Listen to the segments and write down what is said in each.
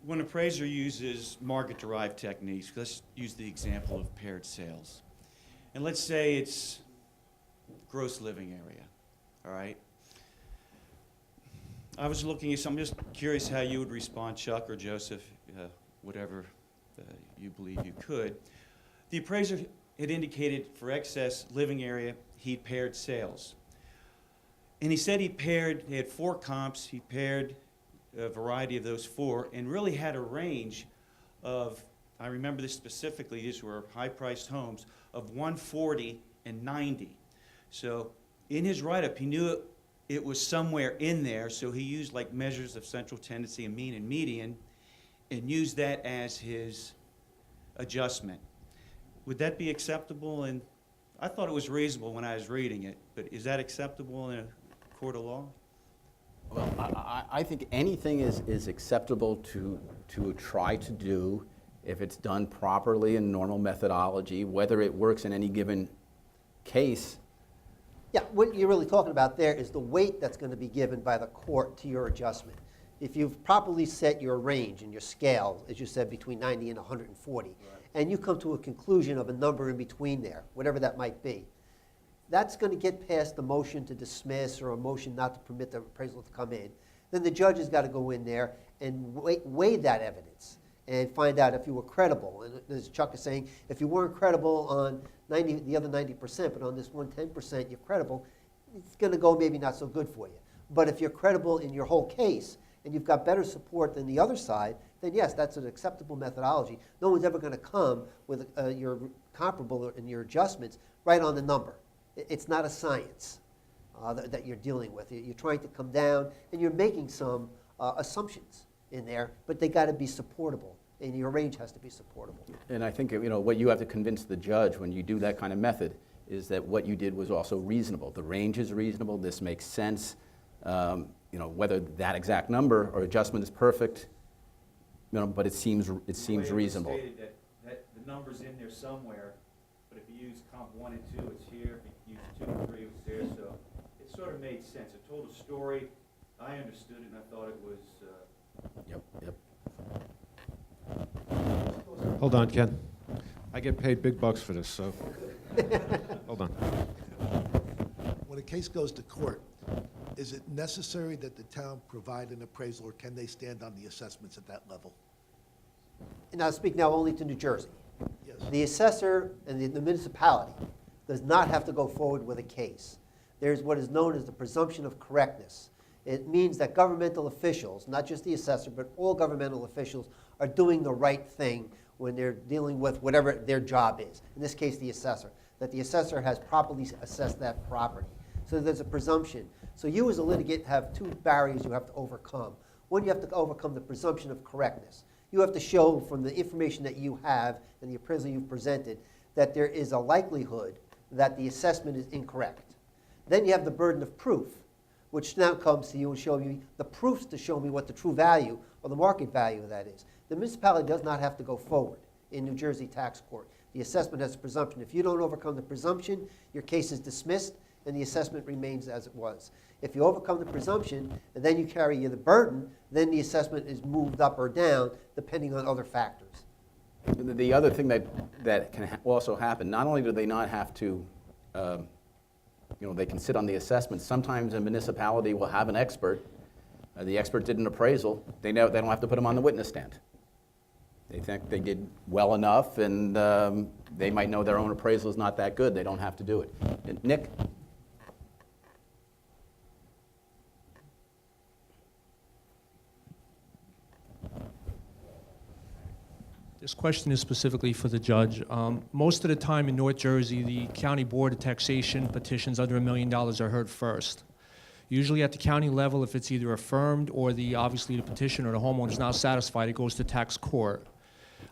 when an appraiser uses market-derived techniques, let's use the example of paired sales. And let's say it's gross living area, all right? I was looking at some, just curious how you would respond, Chuck or Joseph, whatever you believe you could. The appraiser had indicated for excess living area, he paired sales. And he said he had 4 comps, he paired a variety of those 4, and really had a range of, I remember this specifically, these were high-priced homes, of 140 and 90. So in his write-up, he knew it was somewhere in there, so he used like measures of central tendency and mean and median, and used that as his adjustment. Would that be acceptable? And I thought it was reasonable when I was reading it, but is that acceptable in a court of law? Well, I think anything is acceptable to try to do if it's done properly in normal methodology. Whether it works in any given case. Yeah, what you're really talking about there is the weight that's going to be given by the court to your adjustment. If you've properly set your range and your scale, as you said, between 90 and 140, right, and you come to a conclusion of a number in between there, whatever that might be, that's going to get past the motion to dismiss or a motion not to permit the appraisal to come in. Then the judge has got to go in there and weigh that evidence and find out if you were credible. And as Chuck is saying, if you weren't credible on the other 90%, but on this 110% you're credible, it's going to go maybe not so good for you. But if you're credible in your whole case and you've got better support than the other side, then yes, that's an acceptable methodology. No one's ever going to come with your comparable and your adjustments right on the number. It's not a science that you're dealing with. You're trying to come down and you're making some assumptions in there, but they got to be supportable, and your range has to be supportable. And I think what you have to convince the judge when you do that kind of method is that what you did was also reasonable. The range is reasonable. This makes sense. Whether that exact number or adjustment is perfect, but it seems reasonable. It was stated that the number's in there somewhere, but if you use comp 1 and 2, it's here. If you use 2 and 3, it's there. So it sort of made sense. It told a story. I understood it, and I thought it was. Yep. Hold on, Ken. I get paid big bucks for this, so hold on. When a case goes to court, is it necessary that the town provide an appraisal, or can they stand on the assessments at that level? And I'll speak now only to New Jersey. Yes. The assessor and the municipality does not have to go forward with a case. There's what is known as the presumption of correctness. It means that governmental officials, not just the assessor, but all governmental officials, are doing the right thing when they're dealing with whatever their job is. In this case, the assessor. That the assessor has properly assessed that property. So there's a presumption. So you as a litigant have 2 barriers you have to overcome. One, you have to overcome the presumption of correctness. You have to show from the information that you have and the appraisal you've presented that there is a likelihood that the assessment is incorrect. Then you have the burden of proof, which now comes to you and show you the proofs to show me what the true value or the market value of that is. The municipality does not have to go forward in New Jersey tax court. The assessment has a presumption. If you don't overcome the presumption, your case is dismissed and the assessment remains as it was. If you overcome the presumption and then you carry the burden, then the assessment is moved up or down depending on other factors. The other thing that can also happen, not only do they not have to they can sit on the assessment. Sometimes a municipality will have an expert. The expert did an appraisal. They don't have to put him on the witness stand. They think they did well enough, and they might know their own appraisal is not that good. They don't have to do it. And Nick? This question is specifically for the judge. Most of the time in North Jersey, the County Board of Taxation petitions under $1 million are heard first. Usually at the county level, if it's either affirmed or obviously the petition or the homeowner is not satisfied, it goes to tax court.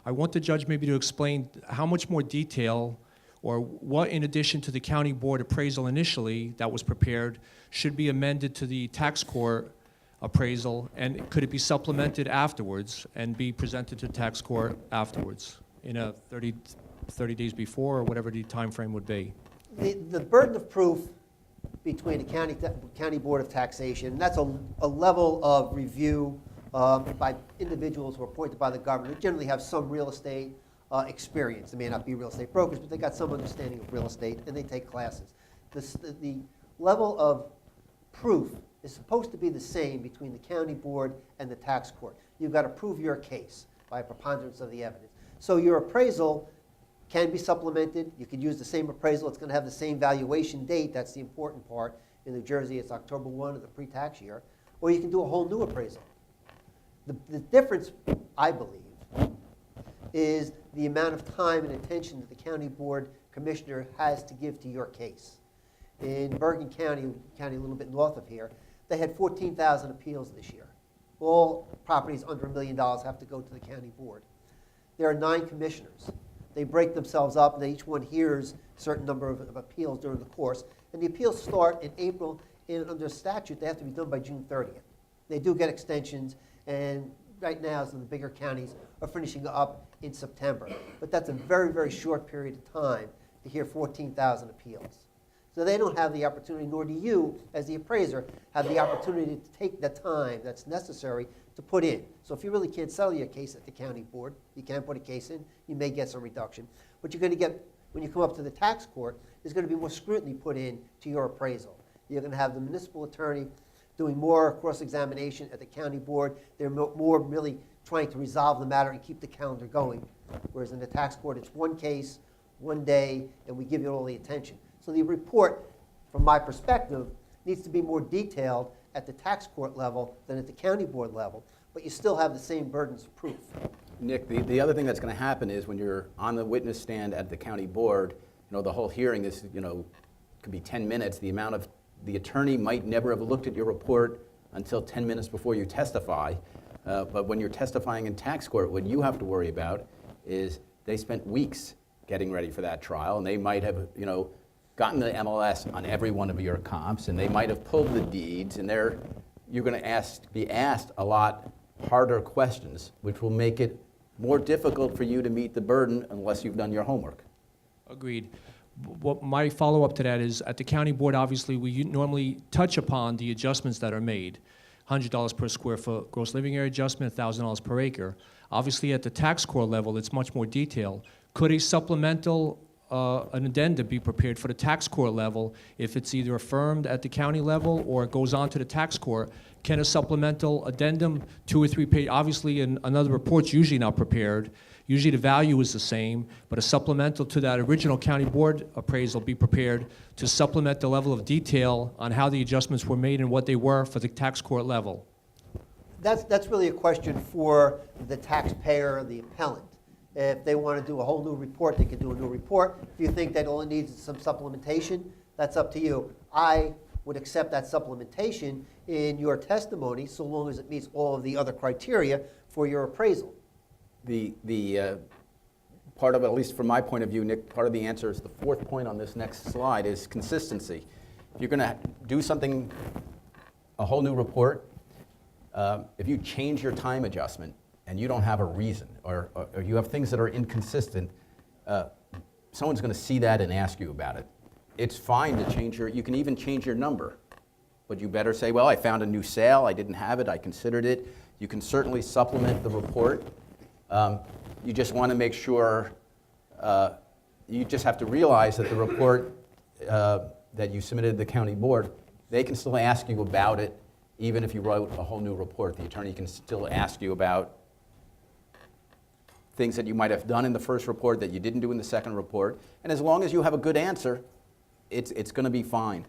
I want the judge maybe to explain how much more detail or what, in addition to the county board appraisal initially that was prepared, should be amended to the tax court appraisal, and could it be supplemented afterwards and be presented to tax court afterwards in a 30 days before or whatever the time frame would be? The burden of proof between the county board of taxation, that's a level of review by individuals who are appointed by the government, who generally have some real estate experience. They may not be real estate brokers, but they got some understanding of real estate, and they take classes. The level of proof is supposed to be the same between the county board and the tax court. You've got to prove your case by a preponderance of the evidence. So your appraisal can be supplemented. You could use the same appraisal. It's going to have the same valuation date. That's the important part. In New Jersey, it's October 1 of the pre-tax year. Or you can do a whole new appraisal. The difference, I believe, is the amount of time and attention that the county board commissioner has to give to your case. In Bergen County, a little bit north of here, they had 14,000 appeals this year. All properties under $1 million have to go to the county board. There are 9 commissioners. They break themselves up, and each one hears a certain number of appeals during the course. And the appeals start in April, and under statute, they have to be done by June 30th. They do get extensions, and right now, some of the bigger counties are finishing up in September. But that's a very, very short period of time to hear 14,000 appeals. So they don't have the opportunity, nor do you, as the appraiser, have the opportunity to take the time that's necessary to put in. So if you really can't settle your case at the county board, you can't put a case in, you may get some reduction. But you're going to get, when you come up to the tax court, there's going to be more scrutiny put in to your appraisal. You're going to have the municipal attorney doing more cross-examination at the county board. They're more really trying to resolve the matter and keep the calendar going. Whereas in the tax court, it's one case, one day, and we give you all the attention. So the report, from my perspective, needs to be more detailed at the tax court level than at the county board level, but you still have the same burdens of proof. Nick, the other thing that's going to happen is when you're on the witness stand at the county board, the whole hearing is, could be 10 minutes. The attorney might never have looked at your report until 10 minutes before you testify. But when you're testifying in tax court, what you have to worry about is they spent weeks getting ready for that trial, and they might have, gotten the MLS on every one of your comps, and they might have pulled the deeds, and you're going to be asked a lot harder questions, which will make it more difficult for you to meet the burden unless you've done your homework. Agreed. What my follow-up to that is, at the county board, obviously, we normally touch upon the adjustments that are made. $100 per square foot gross living area adjustment, $1,000 per acre. Obviously, at the tax court level, it's much more detailed. Could a supplemental an addendum be prepared for the tax court level if it's either affirmed at the county level or it goes on to the tax court? Can a supplemental addendum, 2 or 3 pages, obviously another report's usually not prepared. Usually the value is the same, but a supplemental to that original county board appraisal be prepared to supplement the level of detail on how the adjustments were made and what they were for the tax court level. That's really a question for the taxpayer, the appellant. If they want to do a whole new report, they can do a new report. If you think that all it needs is some supplementation, that's up to you. I would accept that supplementation in your testimony so long as it meets all of the other criteria for your appraisal. The part of it, at least from my point of view, Nick, part of the answer is the 4th point on this next slide is consistency. If you're going to do something, a whole new report, if you change your time adjustment and you don't have a reason, or you have things that are inconsistent, someone's going to see that and ask you about it. It's fine to change you can even change your number, but you better say, well, I found a new sale, I didn't have it, I considered it. You can certainly supplement the report. You just want to make sure, you just have to realize that the report that you submitted to the county board, they can still ask you about it, even if you wrote a whole new report. The attorney can still ask you about things that you might have done in the first report that you didn't do in the second report. And as long as you have a good answer, it's going to be fine.